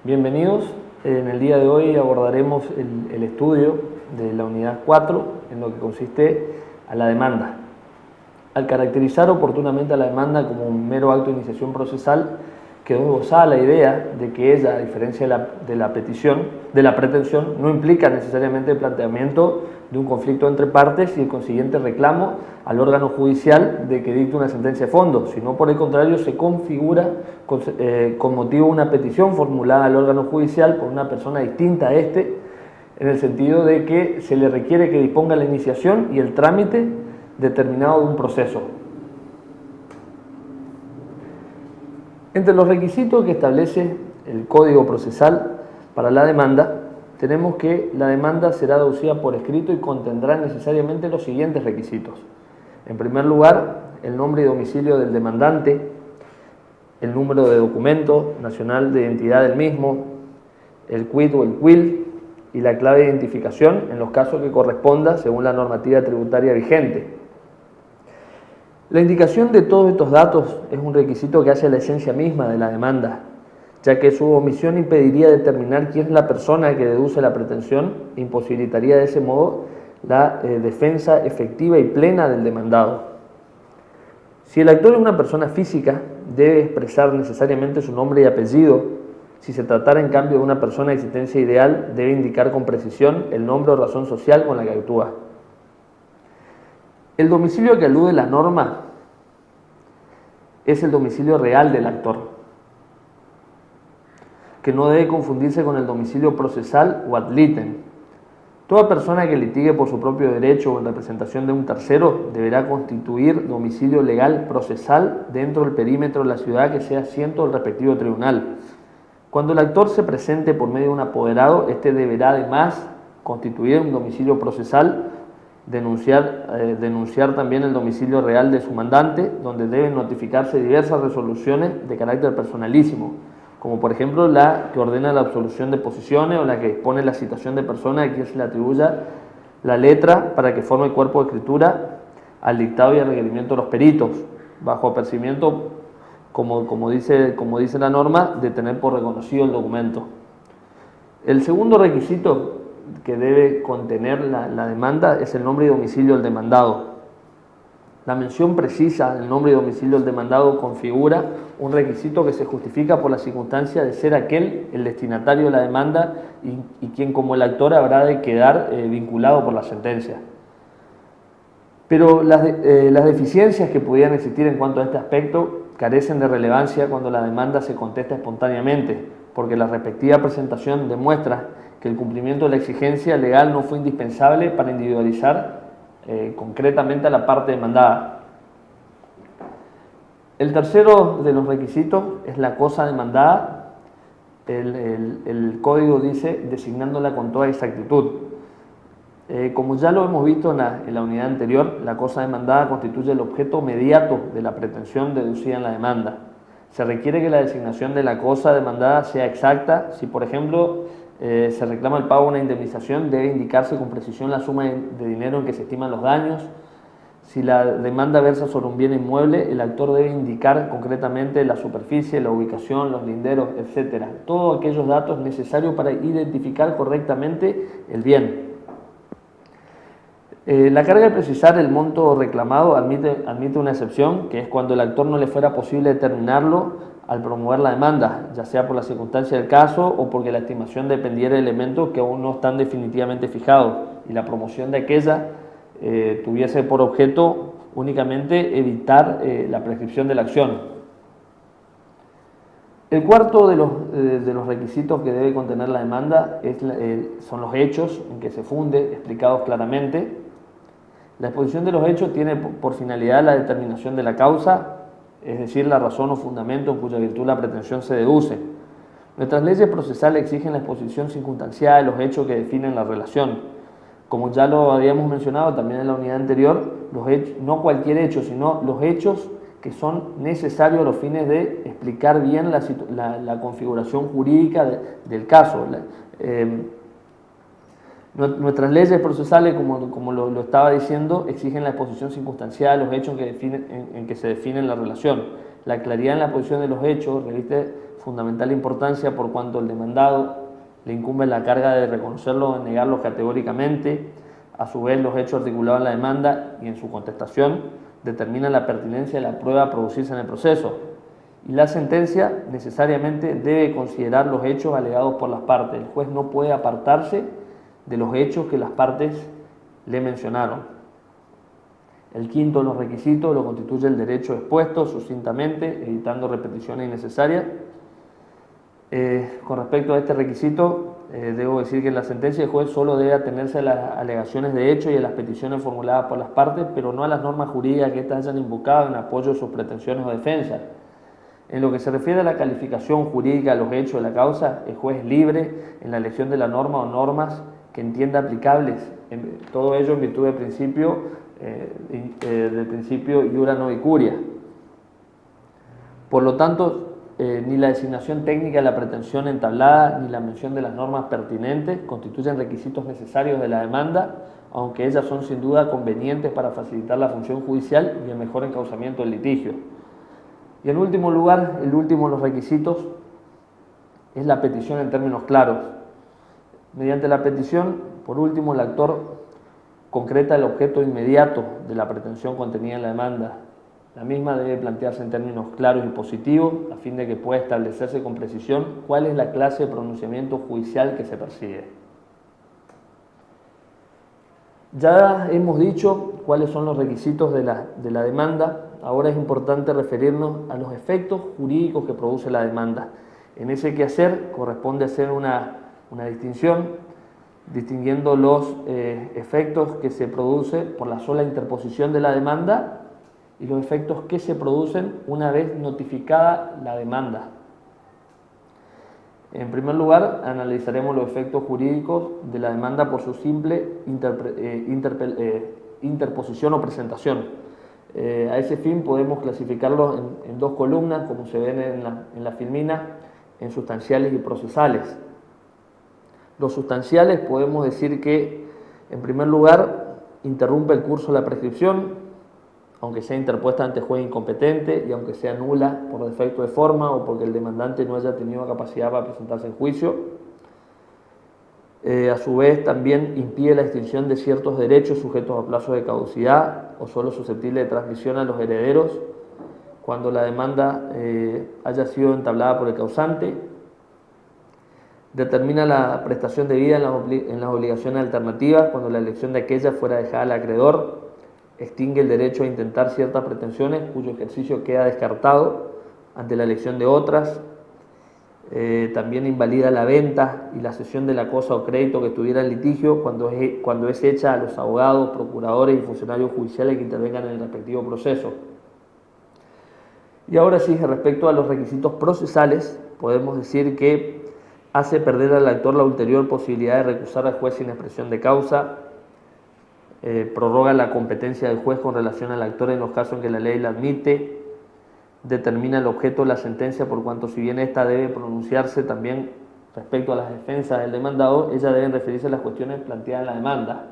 Bienvenidos. En el día de hoy abordaremos el estudio de la unidad 4 en lo que consiste a la demanda. Al caracterizar oportunamente a la demanda como un mero acto de iniciación procesal, quedó esbozada la idea de que ella, a diferencia de la pretensión, no implica necesariamente el planteamiento de un conflicto entre partes y el consiguiente reclamo al órgano judicial de que dicte una sentencia de fondo, sino por el contrario se configura con motivo de una petición formulada al órgano judicial por una persona distinta a este, en el sentido de que se le requiere que disponga la iniciación y el trámite determinado de un proceso. Entre los requisitos que establece el Código Procesal para la demanda, tenemos que la demanda será aducida por escrito y contendrá necesariamente los siguientes requisitos. En primer lugar, el nombre y domicilio del demandante, el número de documento nacional de identidad del mismo, el quid o el quil y la clave de identificación en los casos que corresponda según la normativa tributaria vigente. La indicación de todos estos datos es un requisito que hace la esencia misma de la demanda, ya que su omisión impediría determinar quién es la persona que deduce la pretensión e imposibilitaría de ese modo la defensa efectiva y plena del demandado. Si el actor es una persona física, debe expresar necesariamente su nombre y apellido. Si se tratara en cambio de una persona de existencia ideal, debe indicar con precisión el nombre o razón social con la que actúa. El domicilio que alude la norma es el domicilio real del actor, que no debe confundirse con el domicilio procesal o ad litem. Toda persona que litigue por su propio derecho o en representación de un tercero deberá constituir domicilio legal procesal dentro del perímetro de la ciudad que sea asiento del respectivo tribunal. Cuando el actor se presente por medio de un apoderado, este deberá además constituir un domicilio procesal, denunciar también el domicilio real de su mandante, donde deben notificarse diversas resoluciones de carácter personalísimo, como por ejemplo la que ordena la absolución de posiciones o la que dispone la citación de persona a quien se le atribuya la letra para que forme el cuerpo de escritura al dictado y al requerimiento de los peritos, bajo apercibimiento, como dice la norma, de tener por reconocido el documento. El segundo requisito que debe contener la demanda es el nombre y domicilio del demandado. La mención precisa del nombre y domicilio del demandado configura un requisito que se justifica por la circunstancia de ser aquel el destinatario de la demanda y quien como el actor habrá de quedar vinculado por la sentencia. Pero las deficiencias que pudieran existir en cuanto a este aspecto carecen de relevancia cuando la demanda se contesta espontáneamente, porque la respectiva presentación demuestra que el cumplimiento de la exigencia legal no fue indispensable para individualizar concretamente a la parte demandada. El tercero de los requisitos es la cosa demandada. El código dice designándola con toda exactitud. Como ya lo hemos visto en la unidad anterior, la cosa demandada constituye el objeto mediato de la pretensión deducida en la demanda. Se requiere que la designación de la cosa demandada sea exacta. Si, por ejemplo, se reclama el pago de una indemnización, debe indicarse con precisión la suma de dinero en que se estiman los daños. Si la demanda versa sobre un bien inmueble, el actor debe indicar concretamente la superficie, la ubicación, los linderos, etc. Todos aquellos datos necesarios para identificar correctamente el bien. La carga de precisar el monto reclamado admite una excepción, que es cuando el actor no le fuera posible determinarlo al promover la demanda, ya sea por la circunstancia del caso o porque la estimación dependiera de elementos que aún no están definitivamente fijados y la promoción de aquella tuviese por objeto únicamente evitar la prescripción de la acción. El cuarto de los requisitos que debe contener la demanda son los hechos en que se funde, explicados claramente. La exposición de los hechos tiene por finalidad la determinación de la causa, es decir, la razón o fundamento en cuya virtud la pretensión se deduce. Nuestras leyes procesales exigen la exposición circunstanciada de los hechos que definen la relación. Como ya lo habíamos mencionado también en la unidad anterior, no cualquier hecho, sino los hechos que son necesarios a los fines de explicar bien la configuración jurídica del caso. Nuestras leyes procesales, como lo estaba diciendo, exigen la exposición circunstancial de los hechos en que se define la relación. La claridad en la exposición de los hechos reviste fundamental importancia por cuanto el demandado le incumbe la carga de reconocerlo o negarlo categóricamente. A su vez, los hechos articulados en la demanda y en su contestación determinan la pertinencia de la prueba a producirse en el proceso. Y la sentencia necesariamente debe considerar los hechos alegados por las partes. El juez no puede apartarse de los hechos que las partes le mencionaron. El quinto de los requisitos lo constituye el derecho expuesto sucintamente, evitando repeticiones innecesarias. Con respecto a este requisito, debo decir que en la sentencia el juez solo debe atenerse a las alegaciones de hecho y a las peticiones formuladas por las partes, pero no a las normas jurídicas que éstas hayan invocado en apoyo de sus pretensiones o defensas. En lo que se refiere a la calificación jurídica de los hechos de la causa, el juez es libre en la elección de la norma o normas que entienda aplicables, todo ello en virtud del principio iura no vicuria. Por lo tanto, ni la designación técnica de la pretensión entablada ni la mención de las normas pertinentes constituyen requisitos necesarios de la demanda, aunque ellas son sin duda convenientes para facilitar la función judicial y el mejor encauzamiento del litigio. Y en último lugar, el último de los requisitos es la petición en términos claros. Mediante la petición, por último, el actor concreta el objeto inmediato de la pretensión contenida en la demanda. La misma debe plantearse en términos claros y positivos, a fin de que pueda establecerse con precisión cuál es la clase de pronunciamiento judicial que se persigue. Ya hemos dicho cuáles son los requisitos de la demanda. Ahora es importante referirnos a los efectos jurídicos que produce la demanda. En ese quehacer corresponde hacer una distinción, distinguiendo los efectos que se producen por la sola interposición de la demanda y los efectos que se producen una vez notificada la demanda. En primer lugar, analizaremos los efectos jurídicos de la demanda por su simple interposición o presentación. A ese fin podemos clasificarlos en dos columnas, como se ven en la filmina, en sustanciales y procesales. Los sustanciales podemos decir que, en primer lugar, interrumpe el curso de la prescripción, aunque sea interpuesta ante juez incompetente y aunque sea nula por defecto de forma o porque el demandante no haya tenido capacidad para presentarse en juicio. A su vez, también impide la extinción de ciertos derechos sujetos a plazo de caducidad o solo susceptibles de transmisión a los herederos cuando la demanda haya sido entablada por el causante. Determina la prestación debida en las obligaciones alternativas cuando la elección de aquella fuera dejada al acreedor. Extingue el derecho a intentar ciertas pretensiones cuyo ejercicio queda descartado ante la elección de otras. También invalida la venta y la cesión de la cosa o crédito que estuviera en litigio cuando es hecha a los abogados, procuradores y funcionarios judiciales que intervengan en el respectivo proceso. Y ahora sí, respecto a los requisitos procesales, podemos decir que hace perder al actor la ulterior posibilidad de recusar al juez sin expresión de causa, prorroga la competencia del juez con relación al actor en los casos en que la ley la admite, determina el objeto de la sentencia por cuanto si bien ésta debe pronunciarse también respecto a las defensas del demandado, ellas deben referirse a las cuestiones planteadas en la demanda.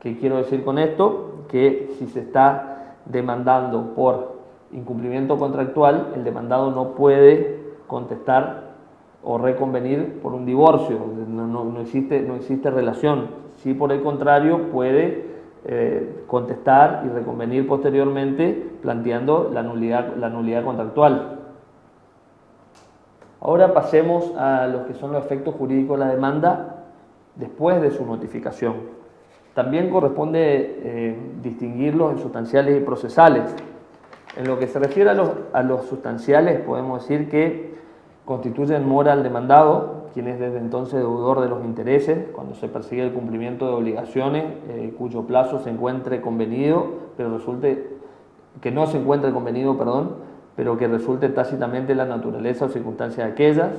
¿Qué quiero decir con esto? Que si se está demandando por incumplimiento contractual, el demandado no puede contestar o reconvenir por un divorcio, no existe relación. Si por el contrario puede contestar y reconvenir posteriormente planteando la nulidad contractual. Ahora pasemos a los que son los efectos jurídicos de la demanda después de su notificación. También corresponde distinguirlos en sustanciales y procesales. En lo que se refiere a los sustanciales, podemos decir que constituyen mora al demandado, quien es desde entonces deudor de los intereses, cuando se persigue el cumplimiento de obligaciones cuyo plazo se encuentre convenido, pero que resulte tácitamente la naturaleza o circunstancia de aquellas.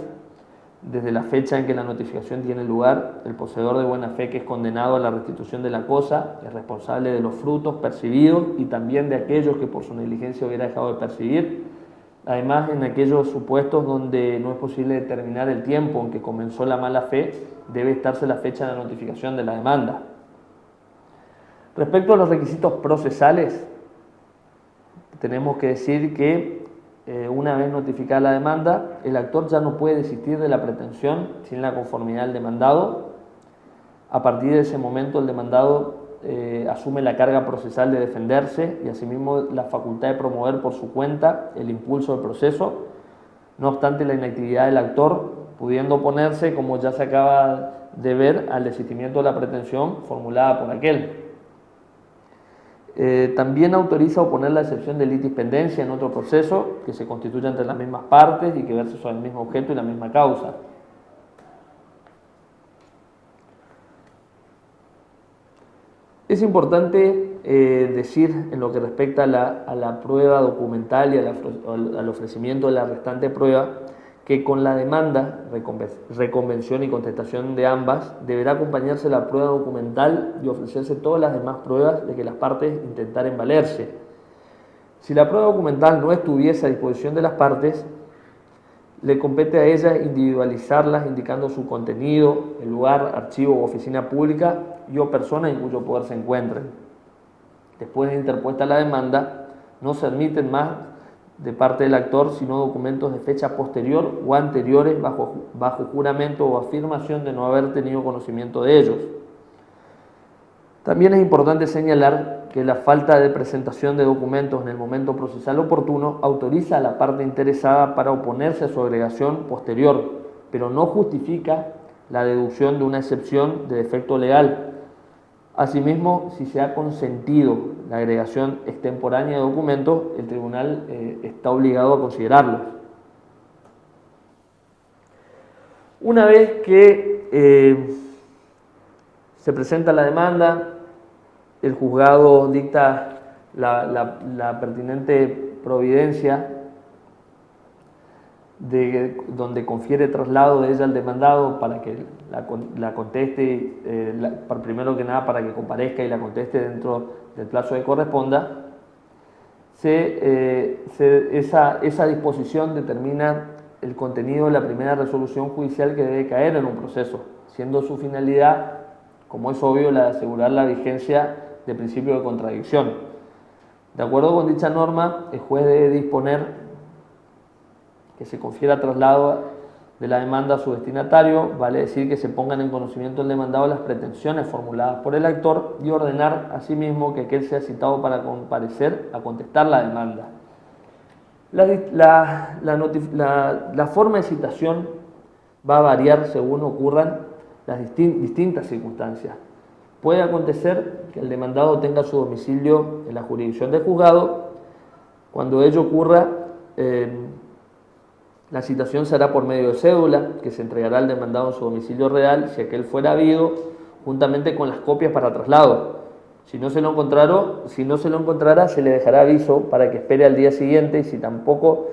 Desde la fecha en que la notificación tiene lugar, el poseedor de buena fe que es condenado a la restitución de la cosa es responsable de los frutos percibidos y también de aquellos que por su negligencia hubiera dejado de percibir. Además, en aquellos supuestos donde no es posible determinar el tiempo en que comenzó la mala fe, debe estarse la fecha de la notificación de la demanda. Respecto a los requisitos procesales, tenemos que decir que una vez notificada la demanda, el actor ya no puede desistir de la pretensión sin la conformidad del demandado. A partir de ese momento, el demandado asume la carga procesal de defenderse y asimismo la facultad de promover por su cuenta el impulso del proceso, no obstante la inactividad del actor, pudiendo oponerse, como ya se acaba de ver, al desistimiento de la pretensión formulada por aquel. También autoriza oponer la excepción de litispendencia en otro proceso que se constituya entre las mismas partes y que verse sobre el mismo objeto y la misma causa. Es importante decir, en lo que respecta a la prueba documental y al ofrecimiento de la restante prueba, que con la demanda, reconvención y contestación de ambas, deberá acompañarse la prueba documental y ofrecerse todas las demás pruebas de que las partes intentaren valerse. Si la prueba documental no estuviese a disposición de las partes, le compete a ellas individualizarlas indicando su contenido, el lugar, archivo u oficina pública y o persona en cuyo poder se encuentren. Después de interpuesta la demanda, no se admiten más de parte del actor sino documentos de fecha posterior o anteriores bajo juramento o afirmación de no haber tenido conocimiento de ellos. También es importante señalar que la falta de presentación de documentos en el momento procesal oportuno autoriza a la parte interesada para oponerse a su agregación posterior, pero no justifica la deducción de una excepción de defecto legal. Asimismo, si se ha consentido la agregación extemporánea de documentos, el tribunal está obligado a considerarlos. Una vez que se presenta la demanda, el juzgado dicta la pertinente providencia donde confiere traslado de ella al demandado para que la conteste, primero que nada para que comparezca y la conteste dentro del plazo que corresponda. Esa disposición determina el contenido de la primera resolución judicial que debe caer en un proceso, siendo su finalidad, como es obvio, la de asegurar la vigencia del principio de contradicción. De acuerdo con dicha norma, el juez debe disponer que se confiera traslado de la demanda a su destinatario, vale decir que se pongan en conocimiento del demandado las pretensiones formuladas por el actor y ordenar asimismo que aquel sea citado para comparecer a contestar la demanda. La forma de citación va a variar según ocurran las distintas circunstancias. Puede acontecer que el demandado tenga su domicilio en la jurisdicción del juzgado. Cuando ello ocurra, la citación será por medio de cédula, que se entregará al demandado en su domicilio real, si aquel fuera habido, juntamente con las copias para traslado. Si no se lo encontrara, se le dejará aviso para que espere al día siguiente, y si tampoco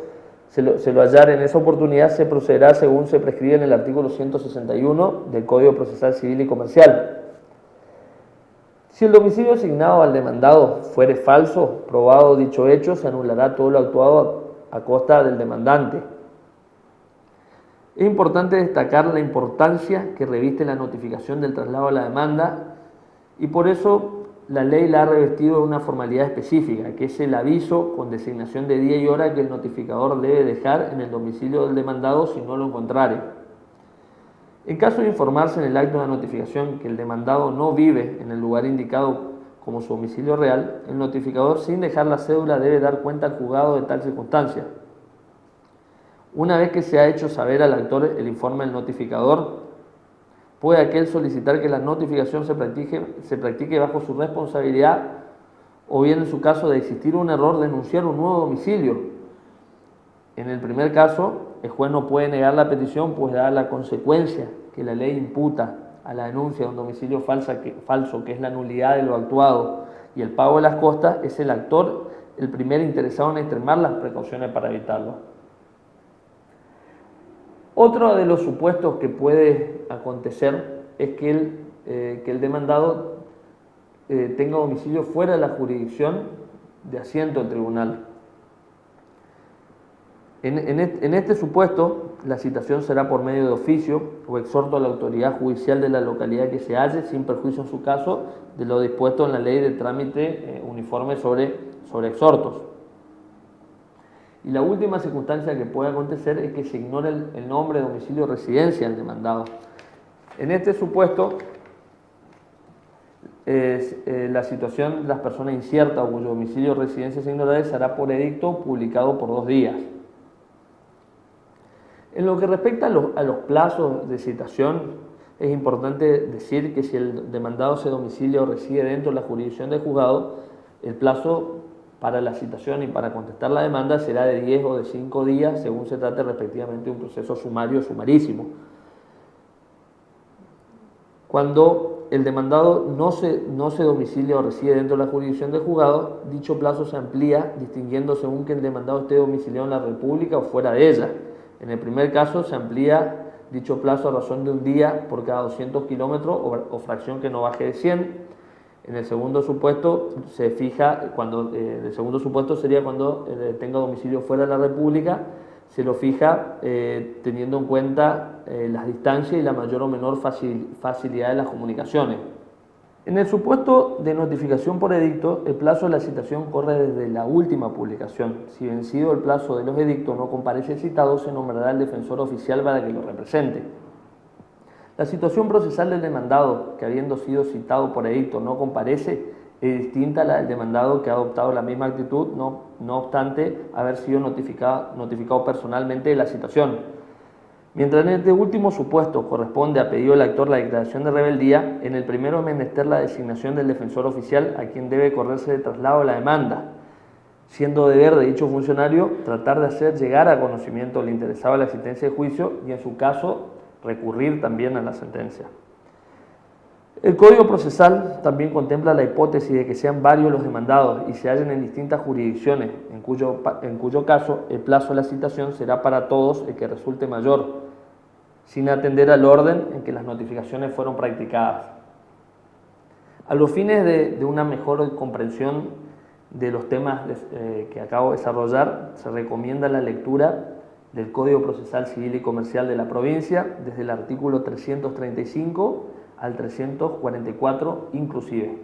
se lo hallara en esa oportunidad, se procederá según se prescribe en el artículo 161 del Código Procesal Civil y Comercial. Si el domicilio asignado al demandado fuere falso, probado dicho hecho, se anulará todo lo actuado a costa del demandante. Es importante destacar la importancia que reviste la notificación del traslado a la demanda y por eso la ley la ha revestido de una formalidad específica, que es el aviso con designación de día y hora que el notificador debe dejar en el domicilio del demandado si no lo encontrare. En caso de informarse en el acto de la notificación que el demandado no vive en el lugar indicado como su domicilio real, el notificador, sin dejar la cédula, debe dar cuenta al juzgado de tal circunstancia. Una vez que se ha hecho saber al actor el informe del notificador, puede aquel solicitar que la notificación se practique bajo su responsabilidad o bien, en su caso de existir un error, denunciar un nuevo domicilio. En el primer caso, el juez no puede negar la petición, pues da la consecuencia que la ley imputa a la denuncia de un domicilio falso, que es la nulidad de lo actuado y el pago de las costas, es el actor el primer interesado en extremar las precauciones para evitarlo. Otro de los supuestos que puede acontecer es que el demandado tenga domicilio fuera de la jurisdicción de asiento del tribunal. En este supuesto, la citación será por medio de oficio o exhorto a la autoridad judicial de la localidad que se halle, sin perjuicio en su caso de lo dispuesto en la ley de trámite uniforme sobre exhortos. Y la última circunstancia que puede acontecer es que se ignore el nombre, domicilio, residencia del demandado. En este supuesto, la situación de las personas inciertas o cuyo domicilio o residencia se ignore se hará por edicto publicado por 2 días. En lo que respecta a los plazos de citación, es importante decir que si el demandado se domicilia o reside dentro de la jurisdicción del juzgado, el plazo para la citación y para contestar la demanda será de 10 o de 5 días, según se trate respectivamente de un proceso sumario o sumarísimo. Cuando el demandado no se domicilia o reside dentro de la jurisdicción del juzgado, dicho plazo se amplía distinguiendo según que el demandado esté domiciliado en la República o fuera de ella. En el primer caso se amplía dicho plazo a razón de 1 día por cada 200 kilómetros o fracción que no baje de 100. En el segundo supuesto se fija, el segundo supuesto sería cuando tenga domicilio fuera de la República, se lo fija teniendo en cuenta las distancias y la mayor o menor facilidad de las comunicaciones. En el supuesto de notificación por edicto, el plazo de la citación corre desde la última publicación. Si vencido el plazo de los edictos no comparece el citado, se nombrará el defensor oficial para que lo represente. La situación procesal del demandado, que habiendo sido citado por edicto no comparece, es distinta a la del demandado que ha adoptado la misma actitud, no obstante haber sido notificado personalmente de la citación. Mientras en este último supuesto corresponde a pedido del actor la declaración de rebeldía, en el primero es menester la designación del defensor oficial a quien debe correrse de traslado de la demanda, siendo deber de dicho funcionario tratar de hacer llegar a conocimiento del interesado la existencia de juicio y en su caso recurrir también a la sentencia. El Código Procesal también contempla la hipótesis de que sean varios los demandados y se hallen en distintas jurisdicciones, en cuyo caso el plazo de la citación será para todos el que resulte mayor, sin atender al orden en que las notificaciones fueron practicadas. A los fines de una mejor comprensión de los temas que acabo de desarrollar, se recomienda la lectura del Código Procesal Civil y Comercial de la provincia, desde el artículo 335 al 344 inclusive.